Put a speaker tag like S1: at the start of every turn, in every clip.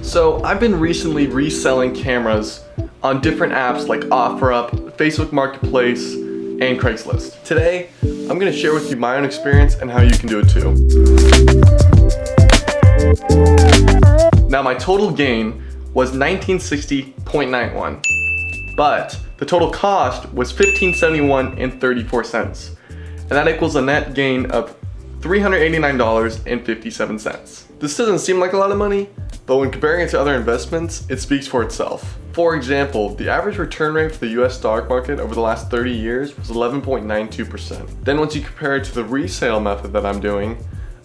S1: So I've been recently reselling cameras on different apps like OfferUp, Facebook Marketplace, and Craigslist. Today, I'm gonna share with you my own experience and how you can do it too. Now my total gain was 1960.91, but the total cost was 1571.34, and that equals a net gain of $389.57. This doesn't seem like a lot of money, but when comparing it to other investments, it speaks for itself. For example, the average return rate for the US stock market over the last 30 years was 11.92%. Then once you compare it to the resale method that I'm doing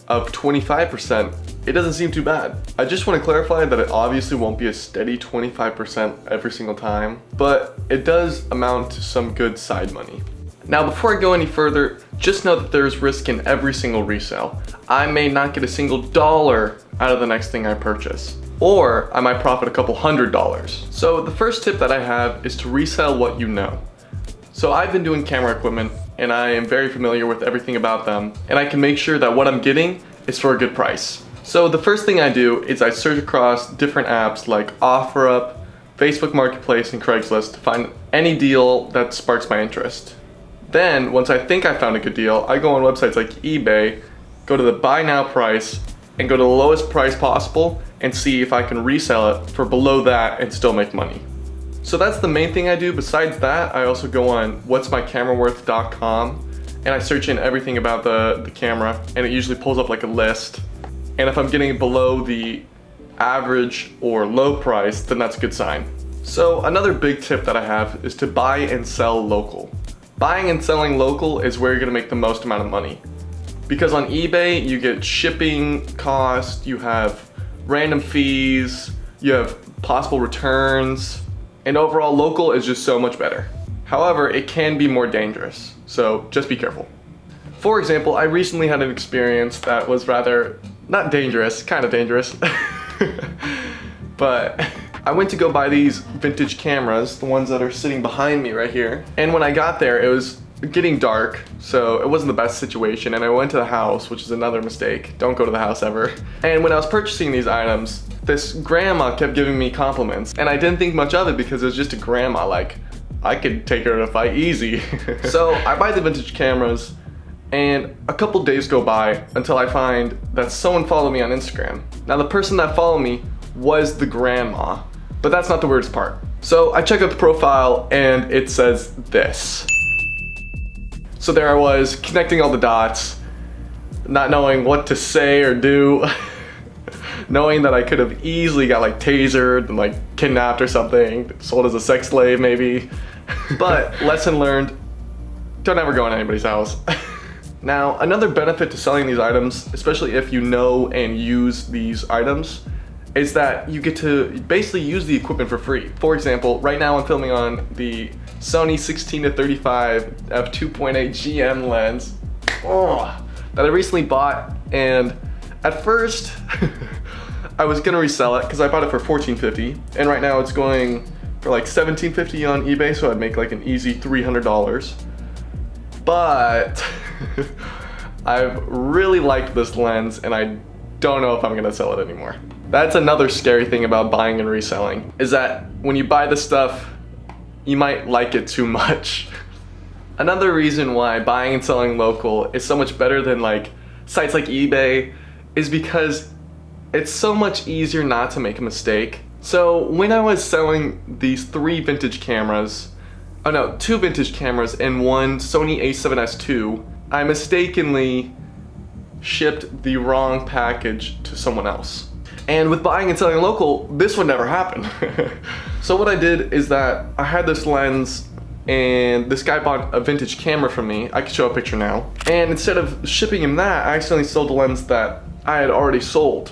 S1: of 25%, it doesn't seem too bad. I just want to clarify that it obviously won't be a steady 25% every single time, but it does amount to some good side money. Now before I go any further, just know that there's risk in every single resale. I may not get a single dollar out of the next thing I purchase, or I might profit a couple $100s. So the first tip that I have is to resell what you know. So I've been doing camera equipment and I am very familiar with everything about them, and I can make sure that what I'm getting is for a good price. So the first thing I do is I search across different apps like OfferUp, Facebook Marketplace, and Craigslist to find any deal that sparks my interest. Then, once I think I found a good deal, I go on websites like eBay, go to the buy now price, and go to the lowest price possible and see if I can resell it for below that and still make money. So that's the main thing I do. Besides that, I also go on whatsmycameraworth.com and I search in everything about the camera, and it usually pulls up like a list. And if I'm getting below the average or low price, then that's a good sign. So another big tip that I have is to buy and sell local. Buying and selling local is where you're gonna make the most amount of money. Because on eBay, you get shipping costs, you have random fees, you have possible returns, and overall local is just so much better. However, it can be more dangerous, so just be careful. For example, I recently had an experience that was rather, not dangerous, kind of dangerous, but I went to go buy these vintage cameras, the ones that are sitting behind me right here. And when I got there, it was getting dark, so it wasn't the best situation, and I went to the house, which is another mistake. Don't go to the house ever. And when I was purchasing these items, this grandma kept giving me compliments, and I didn't think much of it because it was just a grandma, like, I could take her in a fight easy. So I buy the vintage cameras, and a couple days go by until I find that someone followed me on Instagram. Now the person that followed me was the grandma, but that's not the weirdest part. So I check out the profile and it says this. So there I was, connecting all the dots, not knowing what to say or do, knowing that I could have easily got like tasered and like kidnapped or something, sold as a sex slave maybe. But lesson learned, don't ever go in anybody's house. Now, another benefit to selling these items, especially if you know and use these items, is that you get to basically use the equipment for free. For example, right now I'm filming on the Sony 16-35 f2.8 GM lens that I recently bought, and at first I was gonna resell it because I bought it for $14.50, and right now it's going for like $17.50 on eBay, so I'd make like an easy $300. But I've really liked this lens and I don't know if I'm gonna sell it anymore. That's another scary thing about buying and reselling, is that when you buy the stuff, you might like it too much. Another reason why buying and selling local is so much better than like sites like eBay is because it's so much easier not to make a mistake. So when I was selling these two vintage cameras and one Sony a7S II, I mistakenly shipped the wrong package to someone else. And with buying and selling local, this would never happen. So what I did is that I had this lens and this guy bought a vintage camera from me. I can show a picture now. And instead of shipping him that, I accidentally sold the lens that I had already sold.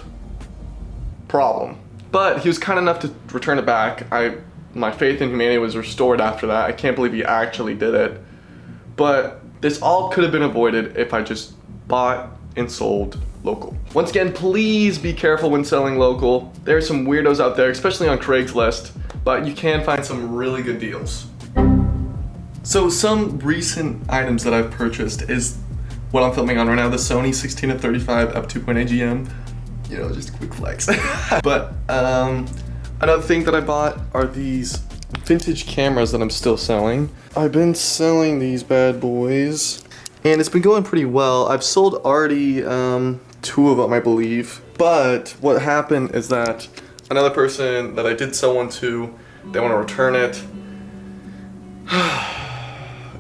S1: Problem. But he was kind enough to return it back. My faith in humanity was restored after that. I can't believe he actually did it. But this all could have been avoided if I just bought and sold local. Once again, please be careful when selling local. There are some weirdos out there, especially on Craigslist, but you can find some really good deals. So some recent items that I've purchased is what I'm filming on right now, the Sony 16-35 f2.8 GM. you know, just a quick flex. But another thing that I bought are these vintage cameras that I'm still selling. I've been selling these bad boys, and it's been going pretty well. I've sold already 2 of them, I believe. But what happened is that another person that I did sell one to, they want to return it.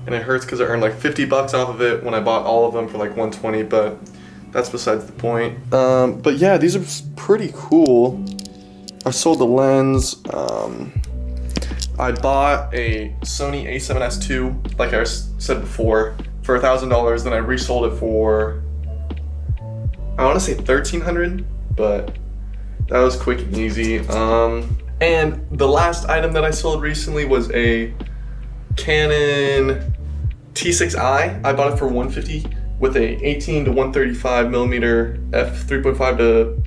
S1: And it hurts because I earned like 50 bucks off of it when I bought all of them for like 120, but that's besides the point. But yeah, these are pretty cool. I sold the lens. I bought a Sony a7S II, like I said before, for $1,000. Then I resold it for, I want to say $1,300, but that was quick and easy. And the last item that I sold recently was a Canon T6i. I bought it for $150 with a 18 to 135 millimeter f3.5 to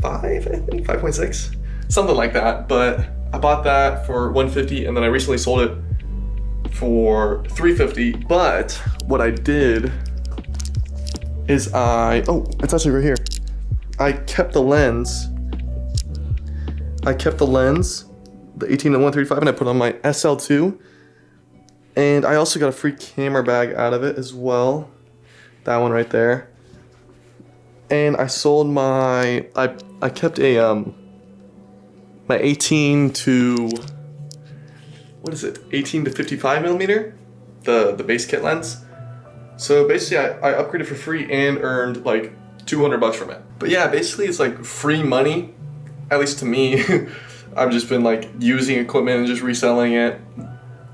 S1: 5, I think 5.6, something like that. But I bought that for $150, and then I recently sold it for $350. But what I did is oh, it's actually right here. I kept the lens. The 18 to 135, and I put on my SL2. And I also got a free camera bag out of it as well. That one right there. And I sold my, I kept a, my 18 to, what is it? 18 to 55 millimeter, the base kit lens. So basically I upgraded for free and earned like 200 bucks from it. But yeah, basically it's like free money, at least to me. I've just been like using equipment and just reselling it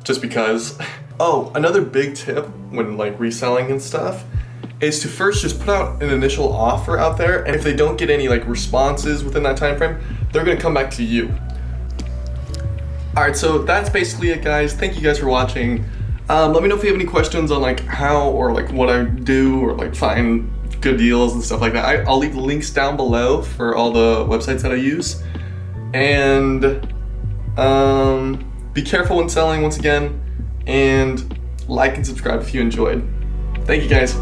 S1: just because. Oh, another big tip when like reselling and stuff is to first just put out an initial offer out there, and if they don't get any like responses within that time frame, they're gonna come back to you. Alright, so that's basically it, guys. Thank you guys for watching. Let me know if you have any questions on like how or like what I do or like find good deals and stuff like that. I'll leave the links down below for all the websites that I use. And be careful when selling once again, and like and subscribe if you enjoyed. Thank you guys.